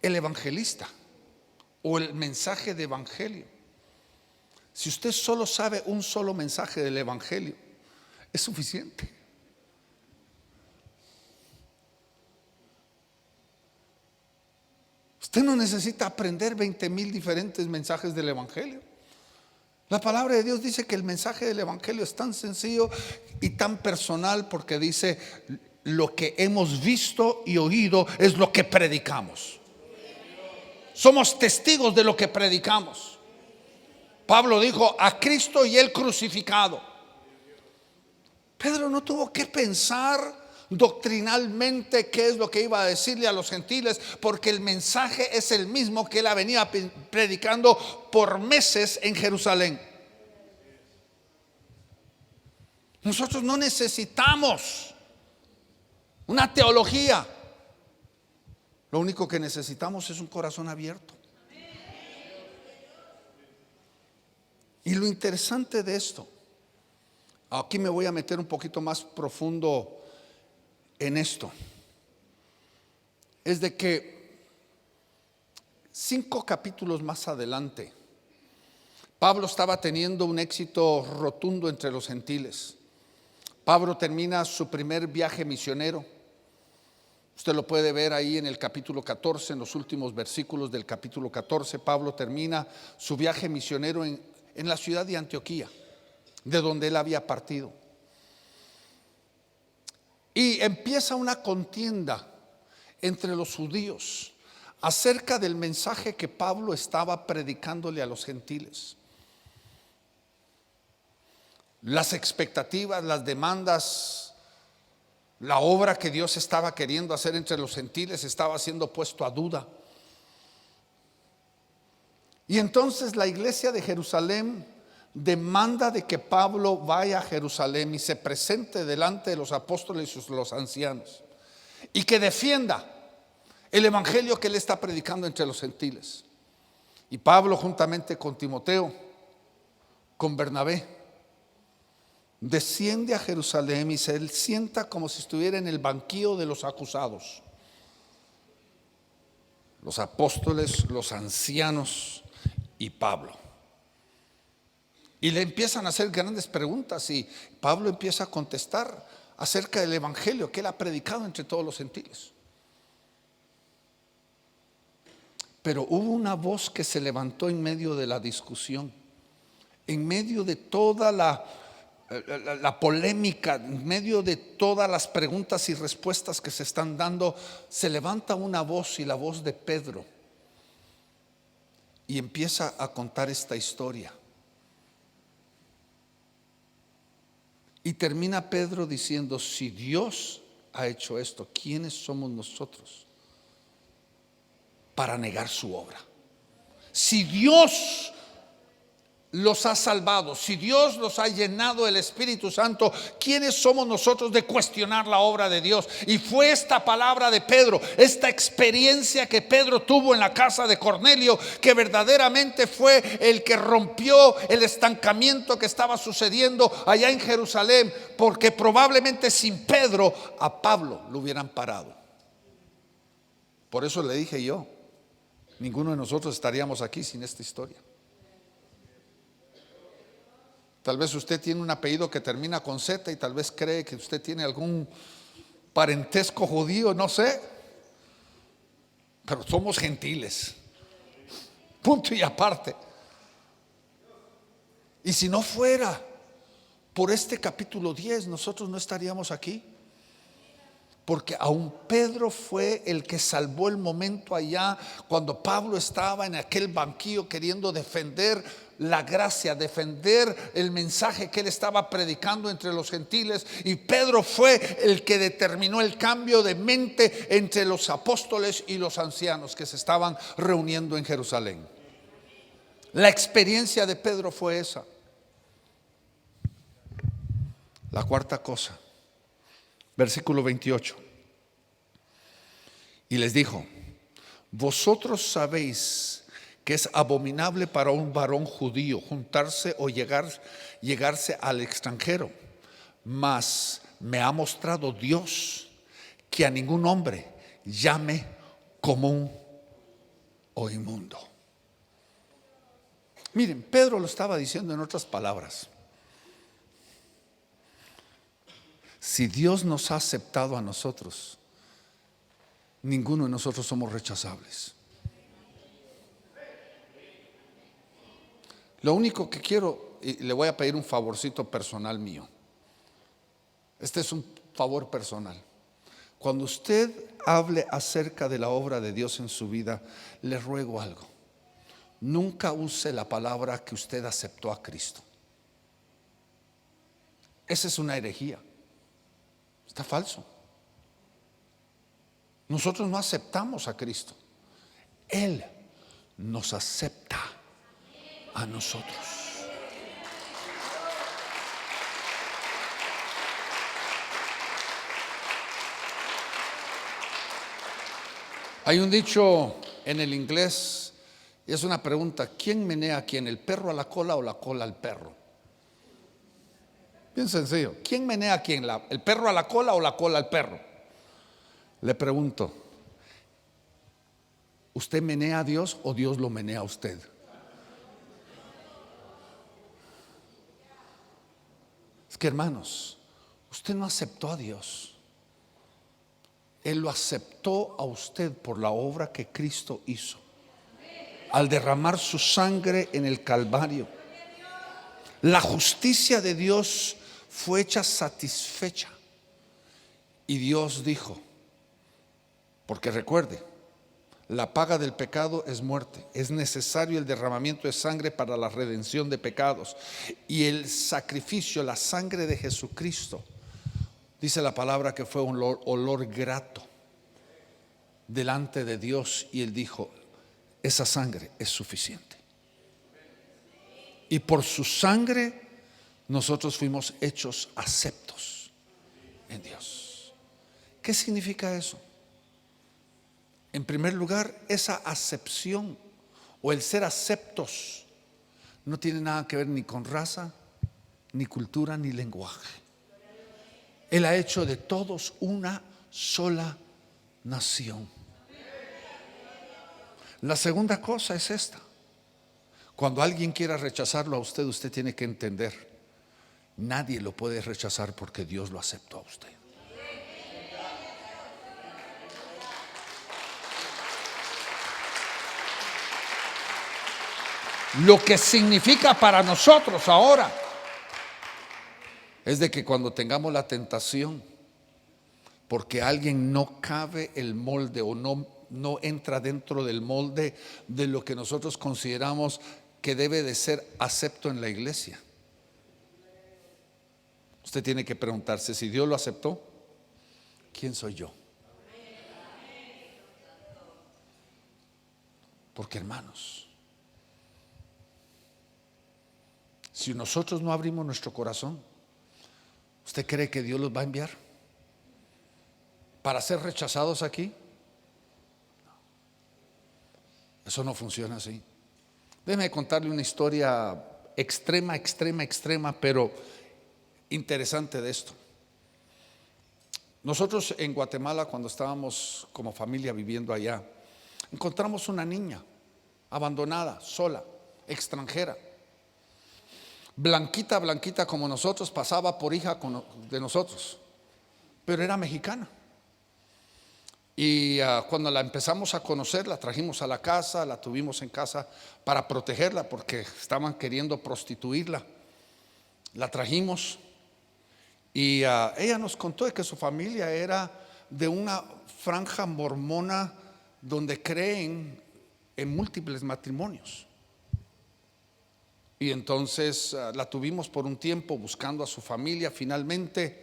El evangelista o el mensaje de evangelio, si usted solo sabe un solo mensaje del evangelio, es suficiente. Usted no necesita aprender 20,000 diferentes mensajes del evangelio. La palabra de Dios dice que el mensaje del evangelio es tan sencillo y tan personal, porque dice: lo que hemos visto y oído es lo que predicamos. Somos testigos de lo que predicamos. Pablo dijo: a Cristo y Él crucificado. Pedro no tuvo que pensar doctrinalmente qué es lo que iba a decirle a los gentiles, porque el mensaje es el mismo que él venía predicando por meses en Jerusalén. Nosotros no necesitamos una teología. Lo único que necesitamos es un corazón abierto. Y lo interesante de esto, aquí me voy a meter un poquito más profundo en esto, es de que 5 capítulos más adelante, Pablo estaba teniendo un éxito rotundo entre los gentiles. Pablo termina su primer viaje misionero. Usted lo puede ver ahí en el capítulo 14, en los últimos versículos del capítulo 14. Pablo termina su viaje misionero en la ciudad de Antioquía, de donde él había partido. Y empieza una contienda entre los judíos acerca del mensaje que Pablo estaba predicándole a los gentiles. Las expectativas, las demandas, la obra que Dios estaba queriendo hacer entre los gentiles estaba siendo puesto a duda. Y entonces la iglesia de Jerusalén demanda de que Pablo vaya a Jerusalén y se presente delante de los apóstoles y los ancianos, y que defienda el evangelio que él está predicando entre los gentiles. Y Pablo, juntamente con Timoteo, con Bernabé, desciende a Jerusalén y se sienta como si estuviera en el banquillo de los acusados. Los apóstoles, los ancianos y Pablo. Y le empiezan a hacer grandes preguntas, y Pablo empieza a contestar acerca del evangelio que él ha predicado entre todos los gentiles. Pero hubo una voz que se levantó en medio de la discusión, en medio de toda la polémica, en medio de todas las preguntas y respuestas que se están dando, se levanta una voz, y la voz de Pedro, y empieza a contar esta historia. Y termina Pedro diciendo: si Dios ha hecho esto, ¿quiénes somos nosotros para negar su obra? Si Dios los ha salvado, si Dios los ha llenado del Espíritu Santo, ¿quiénes somos nosotros de cuestionar la obra de Dios? Y fue esta palabra de Pedro, esta experiencia que Pedro tuvo en la casa de Cornelio, que verdaderamente fue el que rompió el estancamiento que estaba sucediendo allá en Jerusalén, porque probablemente sin Pedro a Pablo lo hubieran parado. Por eso le dije yo, ninguno de nosotros estaríamos aquí sin esta historia. Tal vez usted tiene un apellido que termina con Z y tal vez cree que usted tiene algún parentesco judío, no sé. Pero somos gentiles. Punto y aparte. Y si no fuera por este capítulo 10, nosotros no estaríamos aquí. Porque aún Pedro fue el que salvó el momento allá cuando Pablo estaba en aquel banquillo queriendo defender la gracia, defender el mensaje que él estaba predicando entre los gentiles. Y Pedro fue el que determinó el cambio de mente entre los apóstoles y los ancianos que se estaban reuniendo en Jerusalén. La experiencia de Pedro fue esa. La cuarta cosa, versículo 28. Y les dijo: vosotros sabéis que es abominable para un varón judío juntarse o llegarse al extranjero, mas me ha mostrado Dios que a ningún hombre llame común o inmundo. Miren, Pedro lo estaba diciendo en otras palabras. Si Dios nos ha aceptado a nosotros, ninguno de nosotros somos rechazables. Lo único que quiero, y le voy a pedir un favorcito personal mío. Este es un favor personal. Cuando usted hable acerca de la obra de Dios en su vida, le ruego algo. Nunca use la palabra que usted aceptó a Cristo. Esa es una herejía. Está falso. Nosotros no aceptamos a Cristo. Él nos acepta a nosotros. Hay un dicho en el inglés, y es una pregunta: ¿quién menea a quién? ¿El perro a la cola o la cola al perro? Bien sencillo. ¿Quién menea a quién? ¿El perro a la cola o la cola al perro? Le pregunto, ¿usted menea a Dios o Dios lo menea a usted? Es que, hermanos, usted no aceptó a Dios. Él lo aceptó a usted por la obra que Cristo hizo al derramar su sangre en el Calvario. La justicia de Dios fue hecha satisfecha. Y Dios dijo, porque recuerde, la paga del pecado es muerte. Es necesario el derramamiento de sangre para la redención de pecados. Y el sacrificio, la sangre de Jesucristo, dice la palabra que fue un olor grato delante de Dios. Y Él dijo, esa sangre es suficiente. Y por su sangre nosotros fuimos hechos aceptos en Dios. ¿Qué significa eso? En primer lugar, esa acepción o el ser aceptos no tiene nada que ver ni con raza, ni cultura, ni lenguaje. Él ha hecho de todos una sola nación. La segunda cosa es esta: cuando alguien quiera rechazarlo a usted, usted tiene que entender, nadie lo puede rechazar porque Dios lo aceptó a usted. Lo que significa para nosotros ahora es de que cuando tengamos la tentación, porque alguien no cabe el molde o no entra dentro del molde de lo que nosotros consideramos que debe de ser acepto en la iglesia, usted tiene que preguntarse: si Dios lo aceptó, ¿quién soy yo? Porque, hermanos, si nosotros no abrimos nuestro corazón, ¿usted cree que Dios los va a enviar para ser rechazados aquí? Eso no funciona así. Déjeme contarle una historia extrema, pero interesante de esto. Nosotros en Guatemala, cuando estábamos como familia viviendo allá, encontramos una niña abandonada, sola, extranjera, blanquita como nosotros, pasaba por hija de nosotros, pero era mexicana. Y cuando la empezamos a conocer, la trajimos a la casa, la tuvimos en casa para protegerla porque estaban queriendo prostituirla. La trajimos y ella nos contó que su familia era de una franja mormona donde creen en múltiples matrimonios. Y entonces la tuvimos por un tiempo buscando a su familia. Finalmente,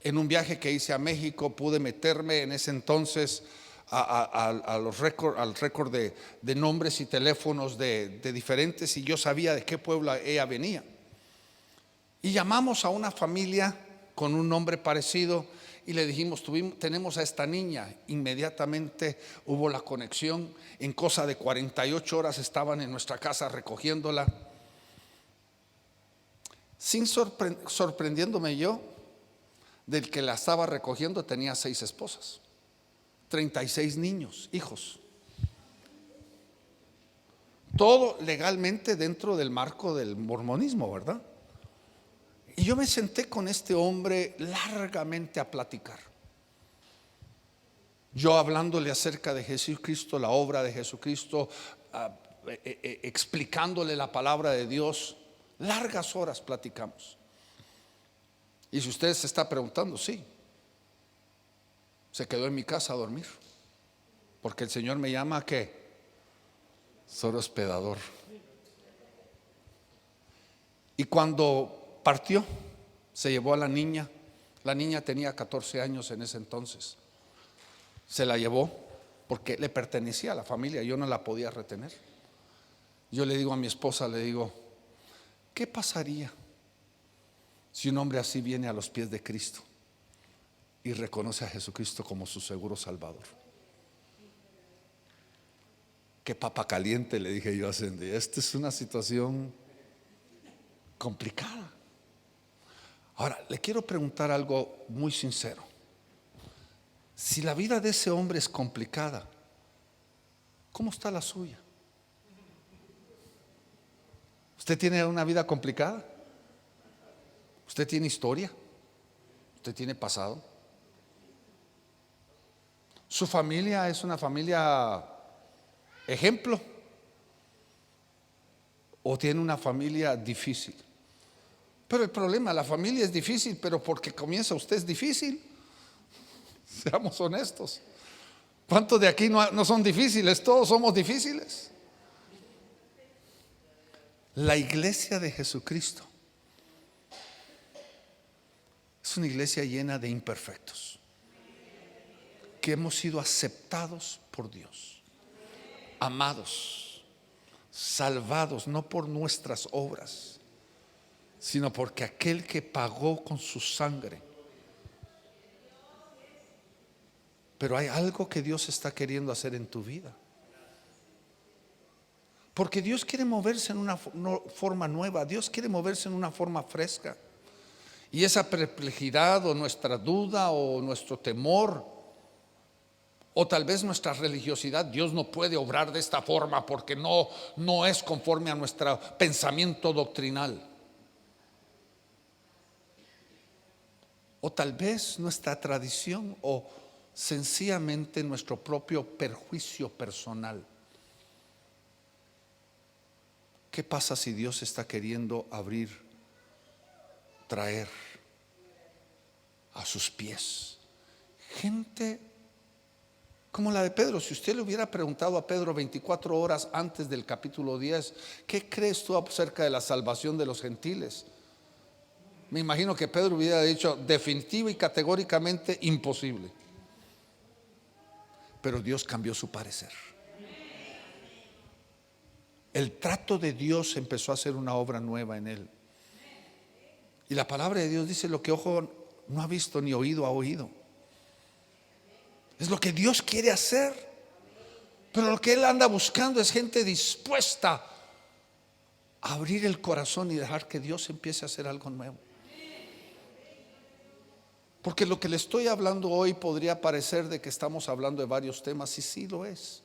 en un viaje que hice a México, pude meterme en ese entonces al récord de nombres y teléfonos de diferentes, y yo sabía de qué pueblo ella venía. Y llamamos a una familia con un nombre parecido y le dijimos: tenemos a esta niña. Inmediatamente hubo la conexión. En cosa de 48 horas estaban en nuestra casa recogiéndola. Sin sorprendiéndome yo, del que la estaba recogiendo tenía 6 esposas, 36 niños, hijos. Todo legalmente dentro del marco del mormonismo, ¿verdad? Y yo me senté con este hombre largamente a platicar. Yo hablándole acerca de Jesucristo, la obra de Jesucristo, explicándole la palabra de Dios. Largas horas platicamos. Y si usted se está preguntando, sí, se quedó en mi casa a dormir, porque el Señor me llama a ¿qué? Soy hospedador. Y cuando partió, se llevó a la niña. La niña tenía 14 años en ese entonces. Se la llevó porque le pertenecía a la familia, yo no la podía retener. Yo le digo a mi esposa, le digo: ¿qué pasaría si un hombre así viene a los pies de Cristo y reconoce a Jesucristo como su seguro Salvador? Qué papa caliente, le dije yo a Cindy. Esta es una situación complicada. Ahora, le quiero preguntar algo muy sincero. Si la vida de ese hombre es complicada, ¿cómo está la suya? ¿Usted tiene una vida complicada? ¿Usted tiene historia? ¿Usted tiene pasado? ¿Su familia es una familia ejemplo? ¿O tiene una familia difícil? Pero el problema, la familia es difícil, pero porque comienza usted es difícil. Seamos honestos. ¿Cuántos de aquí no son difíciles? Todos somos difíciles. La iglesia de Jesucristo es una iglesia llena de imperfectos, que hemos sido aceptados por Dios, amados, salvados, no por nuestras obras, sino porque aquel que pagó con su sangre. Pero hay algo que Dios está queriendo hacer en tu vida, porque Dios quiere moverse en una forma nueva. Dios quiere moverse en una forma fresca. Y esa perplejidad o nuestra duda o nuestro temor o tal vez nuestra religiosidad, Dios no puede obrar de esta forma porque no es conforme a nuestro pensamiento doctrinal. O tal vez nuestra tradición o sencillamente nuestro propio perjuicio personal. ¿Qué pasa si Dios está queriendo abrir, traer a sus pies. Gente como la de Pedro. Si usted le hubiera preguntado a Pedro 24 horas antes del capítulo 10, ¿qué crees tú acerca de la salvación de los gentiles? Me imagino que Pedro hubiera dicho definitivo y categóricamente imposible. Pero Dios cambió su parecer. El trato de Dios empezó a hacer una obra nueva en él. Y la palabra de Dios dice: lo que ojo no ha visto ni oído ha oído. Es lo que Dios quiere hacer. Pero lo que Él anda buscando es gente dispuesta a abrir el corazón y dejar que Dios empiece a hacer algo nuevo. Porque lo que le estoy hablando hoy podría parecer de que estamos hablando de varios temas, y sí lo es.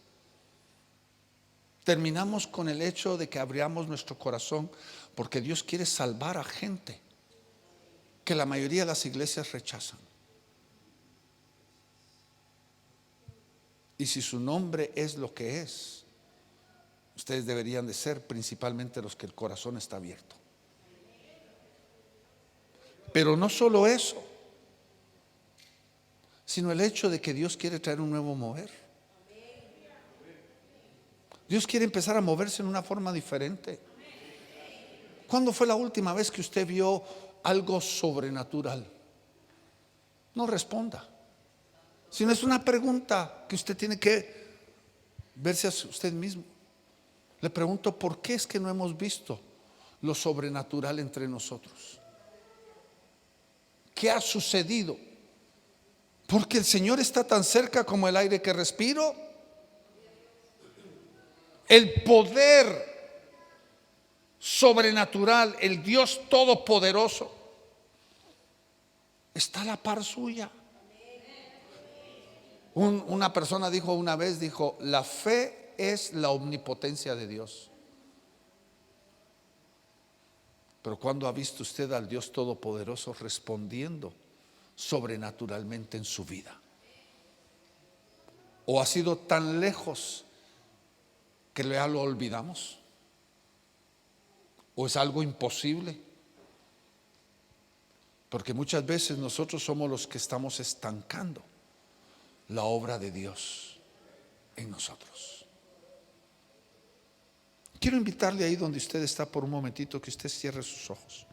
Terminamos con el hecho de que abramos nuestro corazón porque Dios quiere salvar a gente que la mayoría de las iglesias rechazan. Y si su nombre es lo que es, ustedes deberían de ser principalmente los que el corazón está abierto. Pero no solo eso, sino el hecho de que Dios quiere traer un nuevo mover. Dios quiere empezar a moverse en una forma diferente. ¿Cuándo fue la última vez que usted vio algo sobrenatural? No responda, sino es una pregunta que usted tiene que verse a usted mismo. Le pregunto: ¿por qué es que no hemos visto lo sobrenatural entre nosotros? ¿Qué ha sucedido? ¿Porque el Señor está tan cerca como el aire que respiro? El poder sobrenatural, el Dios todopoderoso, está a la par suya. Una persona dijo una vez, dijo: la fe es la omnipotencia de Dios. Pero ¿cuándo ha visto usted al Dios todopoderoso respondiendo sobrenaturalmente en su vida? ¿O ha sido tan lejos que ya lo olvidamos? ¿O es algo imposible? Porque muchas veces nosotros somos los que estamos estancando la obra de Dios en nosotros. Quiero invitarle ahí donde usted está por un momentito que usted cierre sus ojos.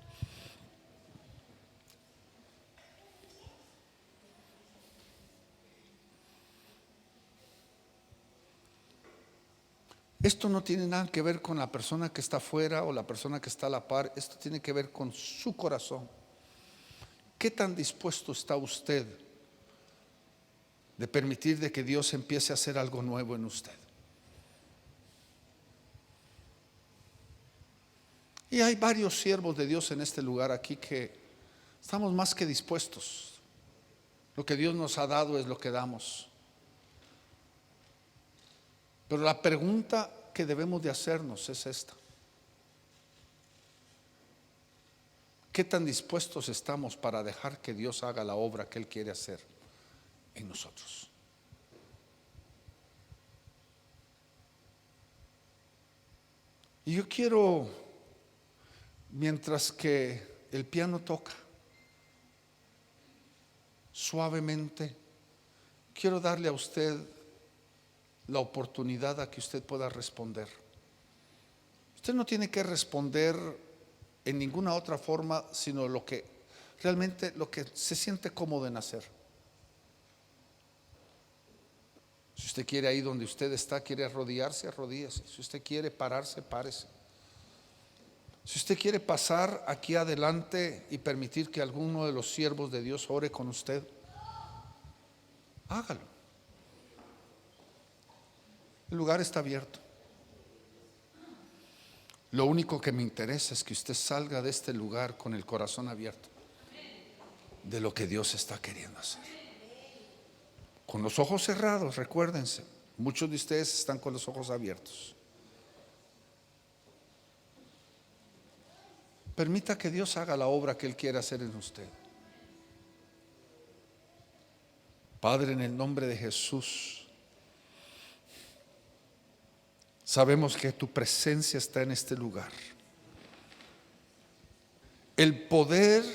Esto no tiene nada que ver con la persona que está afuera o la persona que está a la par. Esto tiene que ver con su corazón. ¿Qué tan dispuesto está usted de permitir de que Dios empiece a hacer algo nuevo en usted? Y hay varios siervos de Dios en este lugar aquí que estamos más que dispuestos. Lo que Dios nos ha dado es lo que damos. Pero la pregunta que debemos de hacernos es esta: ¿qué tan dispuestos estamos para dejar que Dios haga la obra que Él quiere hacer en nosotros? Y yo quiero, mientras que el piano toca, suavemente, quiero darle a usted la oportunidad a que usted pueda responder. Usted no tiene que responder en ninguna otra forma, sino lo que realmente se siente cómodo en hacer. Si usted quiere, ahí donde usted está, quiere arrodillarse, arrodíllese. Si usted quiere pararse, párese. Si usted quiere pasar aquí adelante y permitir que alguno de los siervos de Dios ore con usted, hágalo. El lugar está abierto. Lo único que me interesa es que usted salga de este lugar con el corazón abierto de lo que Dios está queriendo hacer. Con los ojos cerrados, recuérdense, muchos de ustedes están con los ojos abiertos. Permita que Dios haga la obra que Él quiere hacer en usted. Padre, en el nombre de Jesús, sabemos que tu presencia está en este lugar. El poder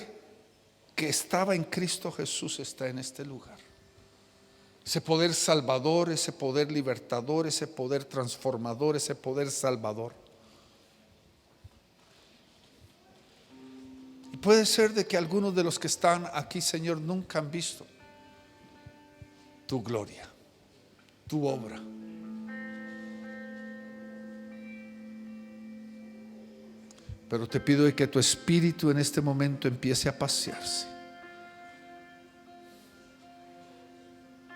que estaba en Cristo Jesús está en este lugar. Ese poder salvador, ese poder libertador, ese poder transformador, ese poder salvador. Y puede ser de que algunos de los que están aquí, Señor, nunca han visto tu gloria, tu obra. Pero te pido que tu espíritu en este momento empiece a pasearse.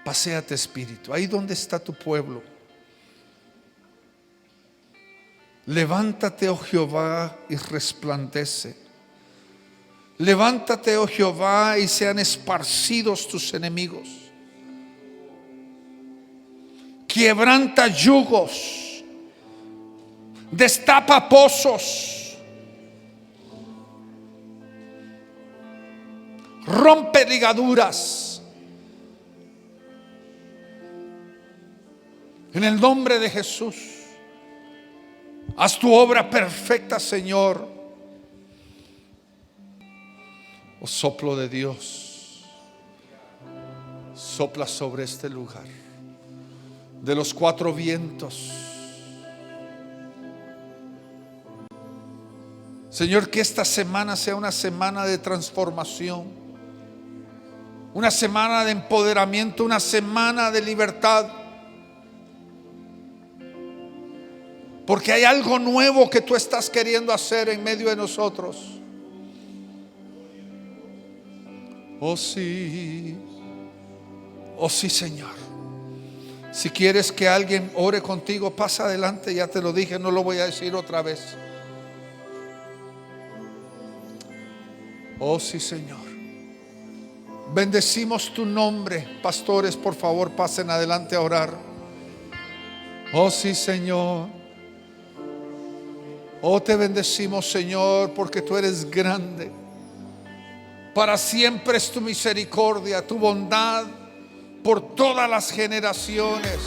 Paséate, espíritu, ahí donde está tu pueblo. Levántate, oh Jehová, y resplandece. Levántate, oh Jehová, y sean esparcidos tus enemigos. Quebranta yugos, destapa pozos, rompe ligaduras. En el nombre de Jesús, haz tu obra perfecta, Señor. Oh soplo de Dios, sopla sobre este lugar, de los cuatro vientos. Señor, que esta semana sea una semana de transformación, una semana de empoderamiento, una semana de libertad. Porque hay algo nuevo que tú estás queriendo hacer en medio de nosotros. Oh sí, Señor. Si quieres que alguien ore contigo, pasa adelante, ya te lo dije, no lo voy a decir otra vez. Oh sí, Señor. Bendecimos tu nombre. Pastores, por favor, pasen adelante a orar. Oh sí, Señor. Oh, te bendecimos, Señor, porque tú eres grande. Para siempre es tu misericordia, tu bondad por todas las generaciones.